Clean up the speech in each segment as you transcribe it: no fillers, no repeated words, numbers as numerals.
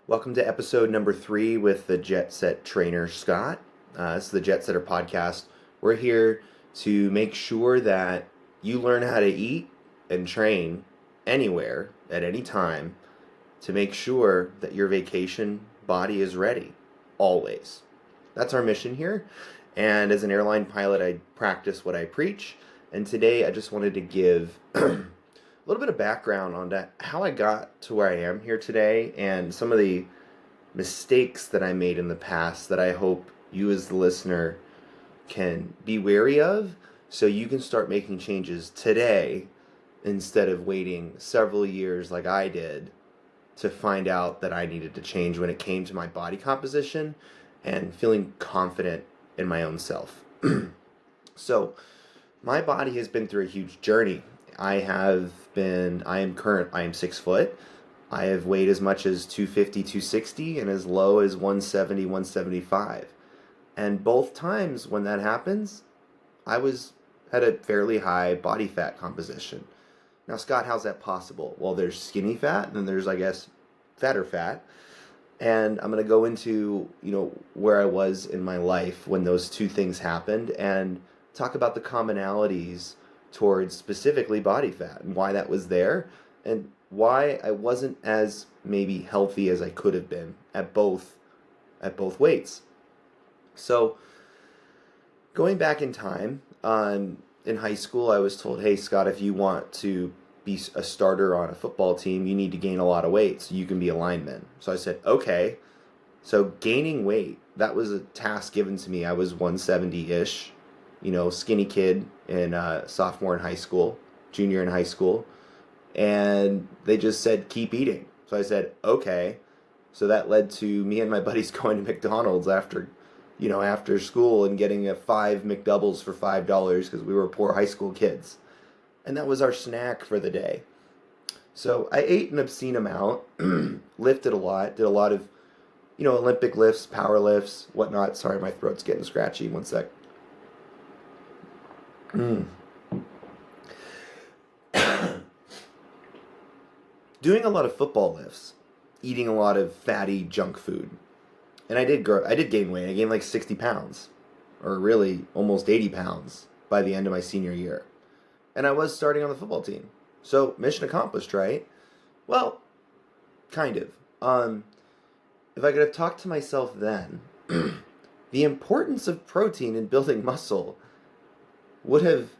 Welcome to episode number 3 with the Jet Set trainer, Scott. This is the Jet Setter podcast. We're here to make sure that you learn how to eat and train anywhere at any time to make sure that your vacation body is ready, always. That's our mission here. And as an airline pilot, I practice what I preach. And today I just wanted to give a little bit of background on that, how I got to where I am here today, and some of the mistakes that I made in the past that I hope you as the listener can be wary of so you can start making changes today instead of waiting several years like I did to find out that I needed to change when it came to my body composition and feeling confident in my own self. So, my body has been through a huge journey. I am 6 foot. I have weighed as much as 250, 260 and as low as 170, 175. And both times when that happens, had a fairly high body fat composition. Now, Scott, how's that possible? Well, there's skinny fat, and then there's, I guess, fatter fat. And I'm going to go into, where I was in my life when those two things happened and talk about the commonalities towards specifically body fat and why that was there and why I wasn't as maybe healthy as I could have been at both weights. So going back in time, in high school, I was told, "Hey, Scott, if you want to be a starter on a football team, you need to gain a lot of weight so you can be a lineman." So I said, "Okay." So gaining weight, that was a task given to me. I was 170-ish, skinny kid in sophomore in high school, junior in high school. And they just said, keep eating. So I said, okay. So that led to me and my buddies going to McDonald's after school and getting 5 McDoubles for $5 because we were poor high school kids. And that was our snack for the day. So I ate an obscene amount, lifted a lot, did a lot of, Olympic lifts, power lifts, whatnot. Sorry, my throat's getting scratchy. One sec. Doing a lot of football lifts, eating a lot of fatty junk food. And I did gain weight. I gained like 60 pounds, or really almost 80 pounds by the end of my senior year. And I was starting on the football team. So, mission accomplished, right? Well, kind of. If I could have talked to myself then, the importance of protein in building muscle would have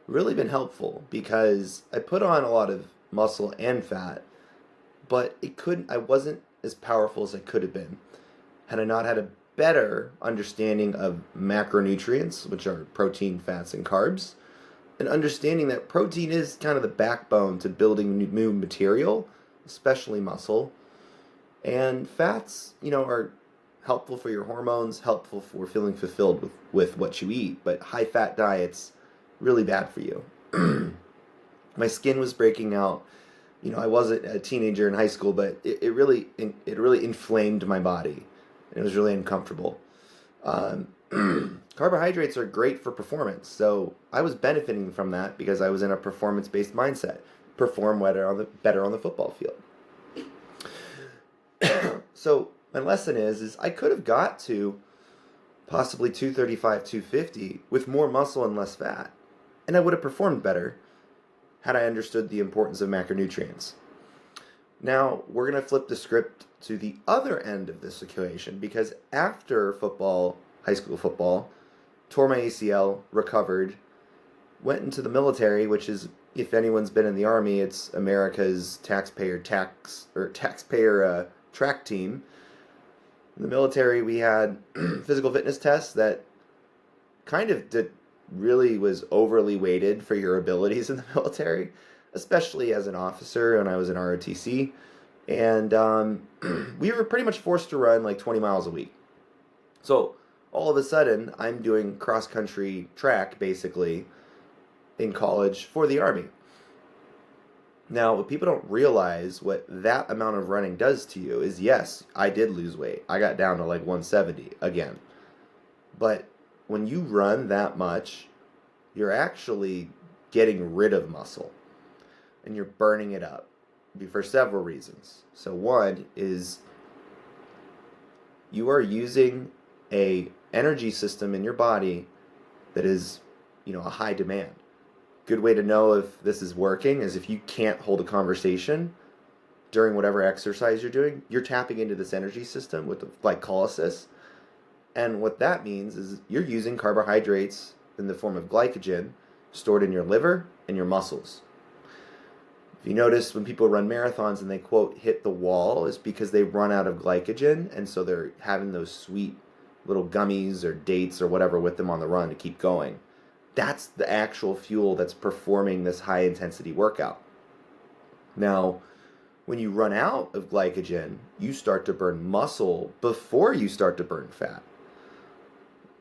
really been helpful because I put on a lot of muscle and fat, but I wasn't as powerful as I could have been had I not had a better understanding of macronutrients, which are protein, fats, and carbs, and understanding that protein is kind of the backbone to building new material, especially muscle, and fats, are helpful for your hormones, helpful for feeling fulfilled with what you eat, but high fat diets really bad for you. My skin was breaking out. I wasn't a teenager in high school, but it really inflamed my body. It was really uncomfortable. Carbohydrates are great for performance, so I was benefiting from that because I was in a performance-based mindset. Perform better on the football field. So my lesson is I could have got to possibly 235, 250 with more muscle and less fat, and I would have performed better had I understood the importance of macronutrients. Now, we're going to flip the script to the other end of this equation because after football, high school football, tore my ACL, recovered, went into the military, which is, if anyone's been in the Army, it's America's taxpayer track team. In the military, we had physical fitness tests that kind of really was overly weighted for your abilities in the military, especially as an officer when I was in ROTC. And we were pretty much forced to run like 20 miles a week. So all of a sudden, I'm doing cross-country track, basically, in college for the Army. Now, what people don't realize, what that amount of running does to you is, yes, I did lose weight. I got down to like 170 again. But when you run that much, you're actually getting rid of muscle and you're burning it up for several reasons. So one is you are using a energy system in your body that is, a high demand. Good way to know if this is working is if you can't hold a conversation during whatever exercise you're doing, you're tapping into this energy system with glycolysis. And what that means is you're using carbohydrates in the form of glycogen stored in your liver and your muscles. If you notice when people run marathons and they quote hit the wall, is because they run out of glycogen, and so they're having those sweet little gummies or dates or whatever with them on the run to keep going. That's the actual fuel that's performing this high intensity workout. Now, when you run out of glycogen, you start to burn muscle before you start to burn fat.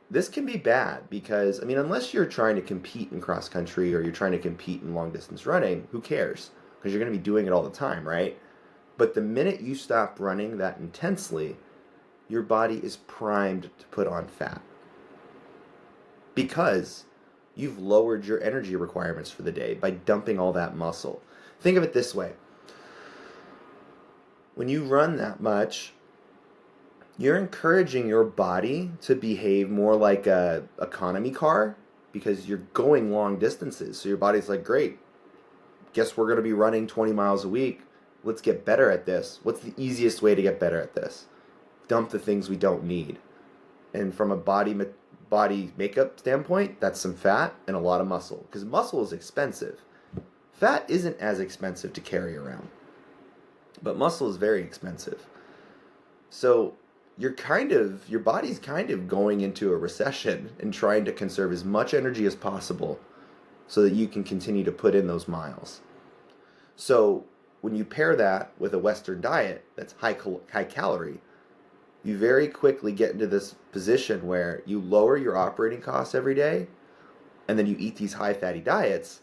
This can be bad because, unless you're trying to compete in cross country or you're trying to compete in long distance running, who cares? Because you're going to be doing it all the time, right? But the minute you stop running that intensely, your body is primed to put on fat. Because you've lowered your energy requirements for the day by dumping all that muscle. Think of it this way. When you run that much, you're encouraging your body to behave more like a economy car because you're going long distances. So your body's like, great, guess we're going to be running 20 miles a week. Let's get better at this. What's the easiest way to get better at this? Dump the things we don't need. And from a body makeup standpoint, that's some fat and a lot of muscle. Because muscle is expensive. Fat isn't as expensive to carry around. But muscle is very expensive. So your body's kind of going into a recession and trying to conserve as much energy as possible so that you can continue to put in those miles. So when you pair that with a Western diet that's high calorie, you very quickly get into this position where you lower your operating costs every day, and then you eat these high fatty diets.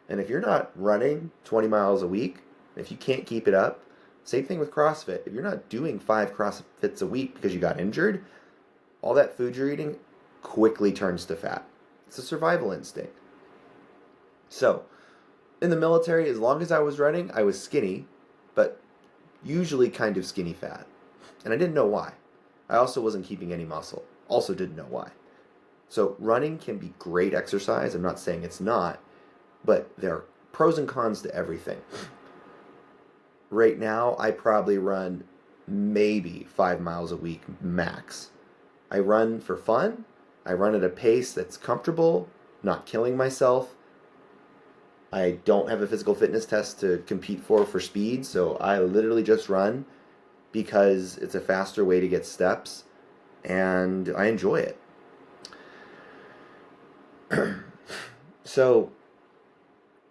And if you're not running 20 miles a week, if you can't keep it up, same thing with CrossFit. If you're not doing 5 CrossFits a week because you got injured, all that food you're eating quickly turns to fat. It's a survival instinct. So, in the military, as long as I was running, I was skinny, but usually kind of skinny fat. And I didn't know why. I also wasn't keeping any muscle. Also didn't know why. So running can be great exercise. I'm not saying it's not, but there are pros and cons to everything. Right now, I probably run maybe 5 miles a week max. I run for fun. I run at a pace that's comfortable, not killing myself. I don't have a physical fitness test to compete for speed, so I literally just run because it's a faster way to get steps, and I enjoy it. So,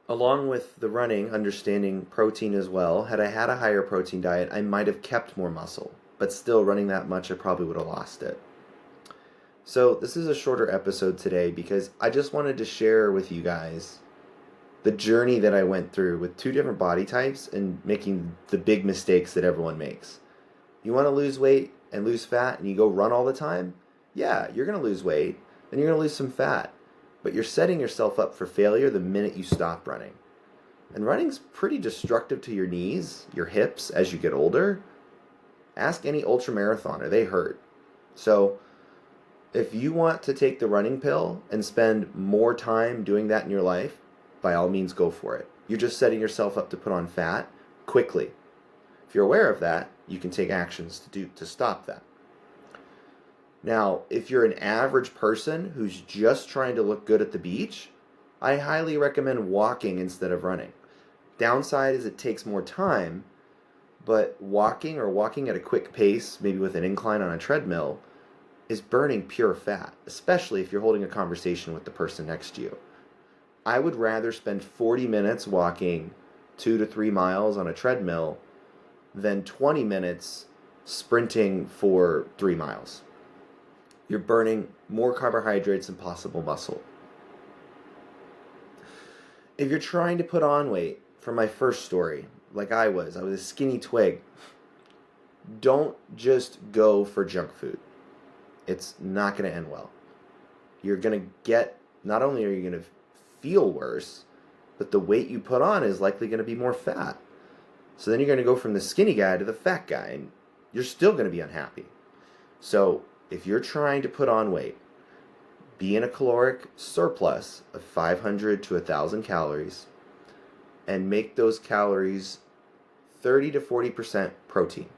along with the running, understanding protein as well, had I had a higher protein diet, I might have kept more muscle, but still running that much, I probably would have lost it. So this is a shorter episode today because I just wanted to share with you guys the journey that I went through with 2 different body types and making the big mistakes that everyone makes. You want to lose weight and lose fat and you go run all the time? Yeah, you're going to lose weight and you're going to lose some fat. But you're setting yourself up for failure the minute you stop running. And running's pretty destructive to your knees, your hips as you get older. Ask any ultramarathoner, they hurt. So if you want to take the running pill and spend more time doing that in your life, by all means go for it. You're just setting yourself up to put on fat quickly. If you're aware of that, you can take actions to stop that. Now, if you're an average person who's just trying to look good at the beach, I highly recommend walking instead of running. Downside is it takes more time, but walking at a quick pace, maybe with an incline on a treadmill, is burning pure fat, especially if you're holding a conversation with the person next to you. I would rather spend 40 minutes walking 2 to 3 miles on a treadmill than 20 minutes sprinting for 3 miles. You're burning more carbohydrates and possible muscle. If you're trying to put on weight, for my first story, like I was a skinny twig, don't just go for junk food. It's not going to end well. You're going to get, not only are you going to feel worse, but the weight you put on is likely going to be more fat. So then you're going to go from the skinny guy to the fat guy, and you're still going to be unhappy. So if you're trying to put on weight, be in a caloric surplus of 500 to 1,000 calories, and make those calories 30 to 40% protein.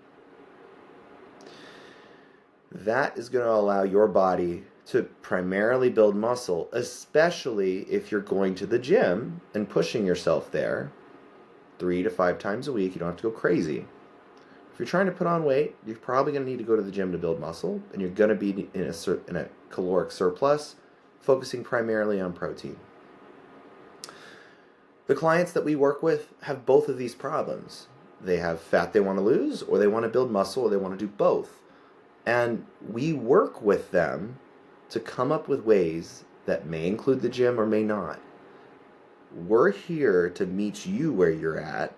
That is going to allow your body to primarily build muscle, especially if you're going to the gym and pushing yourself there 3 to 5 times a week. You don't have to go crazy. If you're trying to put on weight, you're probably going to need to go to the gym to build muscle, and you're going to be in a caloric surplus, focusing primarily on protein. The clients that we work with have both of these problems. They have fat they want to lose, or they want to build muscle, or they want to do both. And we work with them to come up with ways that may include the gym or may not. We're here to meet you where you're at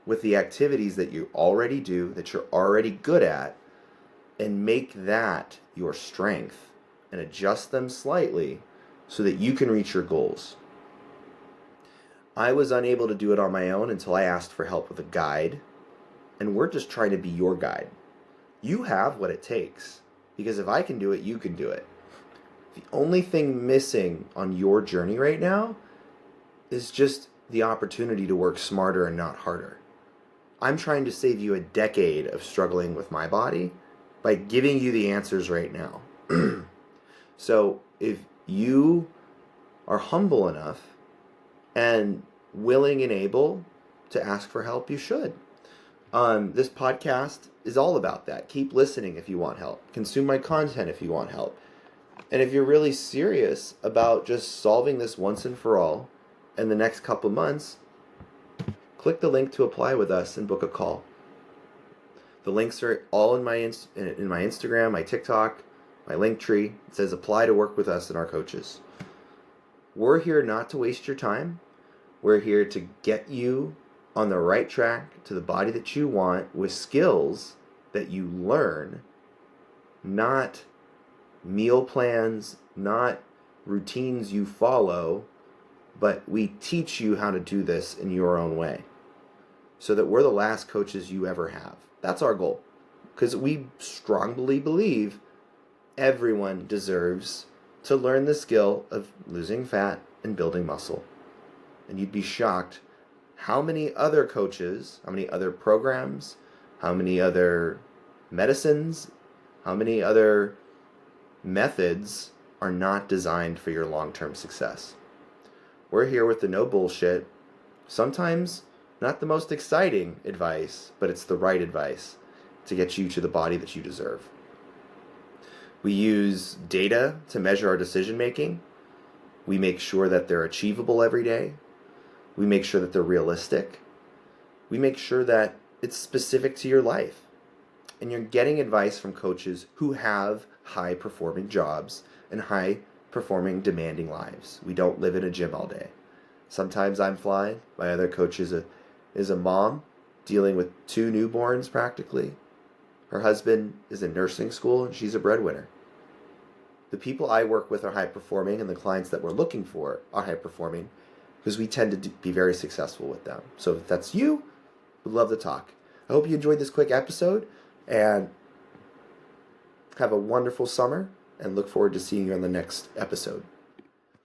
with the activities that you already do, that you're already good at, and make that your strength and adjust them slightly so that you can reach your goals. I was unable to do it on my own until I asked for help with a guide, and we're just trying to be your guide. You have what it takes, because if I can do it, you can do it. The only thing missing on your journey right now is just the opportunity to work smarter and not harder. I'm trying to save you a decade of struggling with my body by giving you the answers right now. So if you are humble enough and willing and able to ask for help, you should. This podcast is all about that. Keep listening if you want help. Consume my content if you want help. And if you're really serious about just solving this once and for all in the next couple months, click the link to apply with us and book a call. The links are all in my Instagram, my TikTok, my Linktree. It says apply to work with us and our coaches. We're here not to waste your time. We're here to get you on the right track to the body that you want with skills that you learn, not meal plans, not routines you follow, but we teach you how to do this in your own way so that we're the last coaches you ever have. That's our goal, because we strongly believe everyone deserves to learn the skill of losing fat and building muscle. And you'd be shocked how many other coaches, how many other programs, how many other medicines, how many other methods are not designed for your long-term success. We're here with the no bullshit, sometimes not the most exciting advice, but it's the right advice to get you to the body that you deserve. We use data to measure our decision making. We make sure that they're achievable every day. We make sure that they're realistic. We make sure that it's specific to your life. And you're getting advice from coaches who have high-performing jobs and high-performing, demanding lives. We don't live in a gym all day. Sometimes I'm flying. My other coach is a mom dealing with 2 newborns practically. Her husband is in nursing school and she's a breadwinner. The people I work with are high-performing, and the clients that we're looking for are high-performing because we tend to be very successful with them. So if that's you, we'd love to talk. I hope you enjoyed this quick episode, and have a wonderful summer, and look forward to seeing you on the next episode.